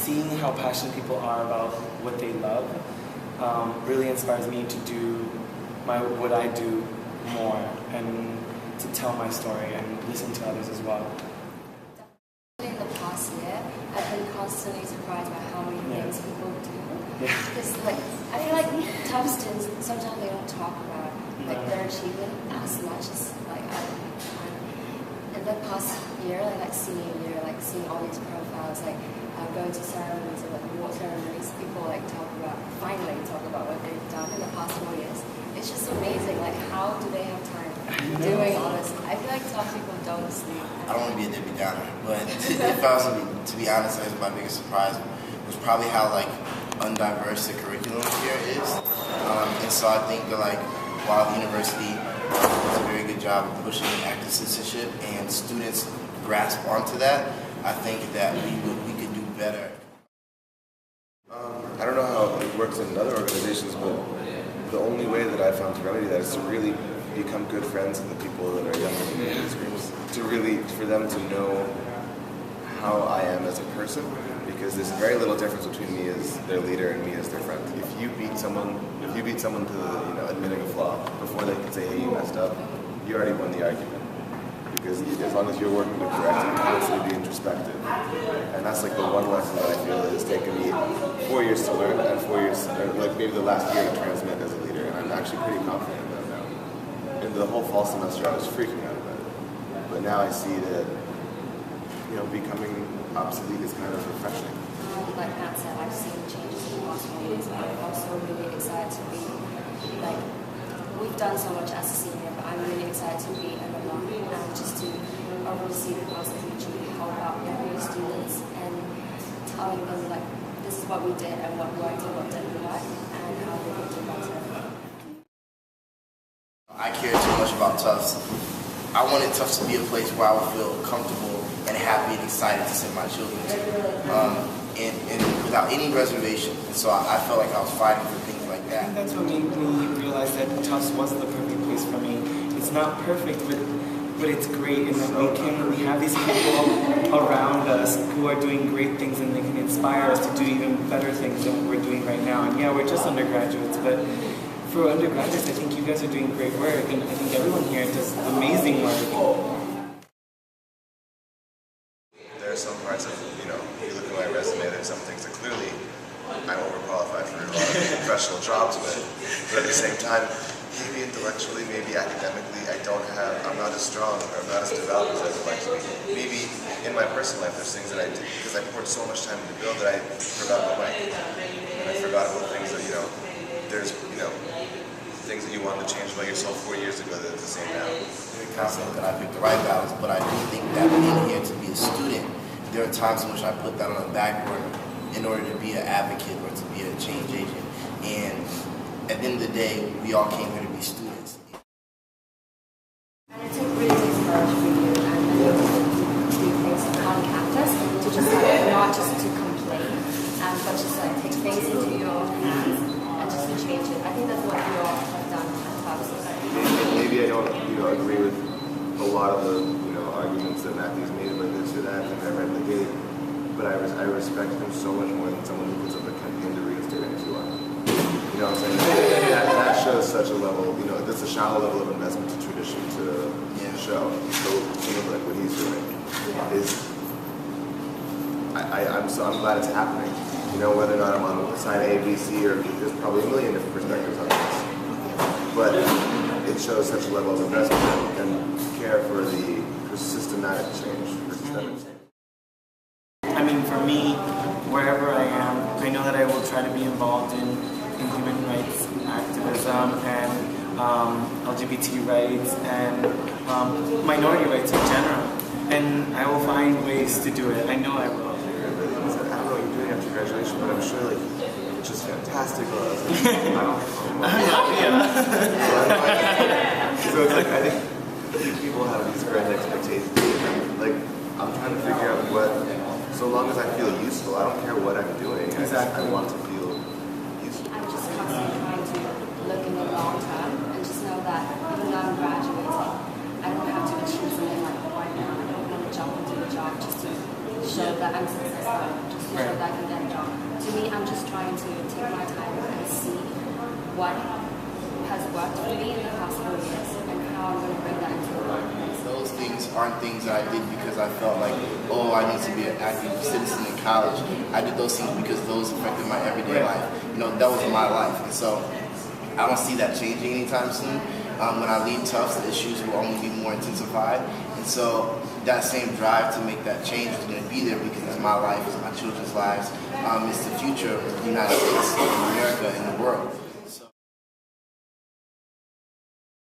seeing how passionate people are about what they love really inspires me to do what I do more, and to tell my story and listen to others as well. In the past year, I've been constantly surprised by how many things people do. Because Tufts students, sometimes they don't talk about their achievement as much as in the past year, senior year, seeing all these profiles, going to ceremonies or award ceremonies, people finally talk about what they've done in the past 4 years. It's just amazing, how do they have time doing all this? I feel like some people don't sleep. I don't want to be a Debbie Downer, but if I was to be honest, I think my biggest surprise was probably how undiverse the curriculum here is. And so I think that while the university does a very good job of pushing active citizenship and students grasp onto that, I think that we could do better. I don't know how it works in other organizations, but the only way that I found to remedy that is to really become good friends with the people that are younger than me in these groups. For them to know how I am as a person, because there's very little difference between me as their leader and me as their friend. If you beat someone to admitting a flaw before they can say, hey, you messed up, you already won the argument. Because as long as you're working to correct it, constantly be introspective. And that's the one lesson that I feel that has taken me 4 years to learn and 4 years, maybe the last year to transmit as a leader. And I'm actually pretty confident in that now. In the whole fall semester, I was freaking out about it. But now I see that, becoming obsolete is kind of refreshing. Like Matt said, I've seen changes in the last 4 years, but I'm also really excited to be, we've done so much as a senior, but I'm really excited to be an alum and just to oversee the course of future, help out younger students and telling them, this is what we did and what worked and what didn't work and how we can do better. I care too much about Tufts. I wanted Tufts to be a place where I would feel comfortable and happy and excited to send my children to, and without any reservation. And so I felt like I was fighting for things like that. I think that's what made me realize that Tufts was the perfect place for me. It's not perfect, but it's great, and that we have these people around us who are doing great things, and they can inspire us to do even better things than what we're doing right now. And yeah, we're just undergraduates, but for undergraduates, I think you guys are doing great work, and I think everyone here does amazing work. There are some parts of, you look at my resume, there's some things that clearly I'm overqualified for a lot of professional jobs with, but at the same time, maybe intellectually, maybe academically, I'm not as strong or I'm not as developed as I would like to be. Maybe in my personal life, there's things that I did, because I poured so much time into build that I forgot about Mike. And I forgot about things that, there's, things that you wanted to change about yourself 4 years ago that are the same now. Very confident that I picked the right balance, but I do think that being here to be a student, there are times in which I put that on the back burner in order to be an advocate or to be a change agent. And at the end of the day, we all came here to be students. And it took really big courage for you and the to do things on campus, to just not just to complain, but just take things into your own hands and just to change it. I think that's what you all have done at Tufts. Maybe I don't, agree with a lot of the, arguments that Matthew's made about this or that, and I read the gate, but I respect him so much more than someone who puts up a campaign to reinstate NQI. You know what I'm saying? That shows such a level, that's a shallow level of investment to tradition to show. So what he's doing is, I'm glad it's happening. Whether or not I'm on side A, B, C, or there's probably a million different perspectives on this. But it shows such a level of investment and care for the systematic change. I mean, for me, wherever I am, I know that I will try to be involved in human rights activism and LGBT rights and minority rights in general. And I will find ways to do it. I know I will. I don't know what you're doing after graduation, but I'm sure it's just fantastic. I don't So it's I think people have these grand expectations. I'm trying to figure out so long as I feel useful, I don't care what I'm doing. Exactly. I want to feel useful. I'm just constantly trying to look in the long term and just know that even though I'm graduating, I don't have to achieve something right now. I don't want to jump into the job just to show that I'm successful. Just to ensure that I can get a job. To me, I'm just trying to take my time and see what has worked for me in the past 4 years and how I'm going to bring that into the workplace. Those things aren't things that I did because I felt like, oh, I need to be an active citizen in college. I did those things because those affected my everyday life. You know, that was my life. And so I don't see that changing anytime soon. When I leave Tufts, the issues will only be more intensified. And so that same drive to make that change is going to be there because it's my life, it's my children's lives, it's the future of the United States, of America, and the world.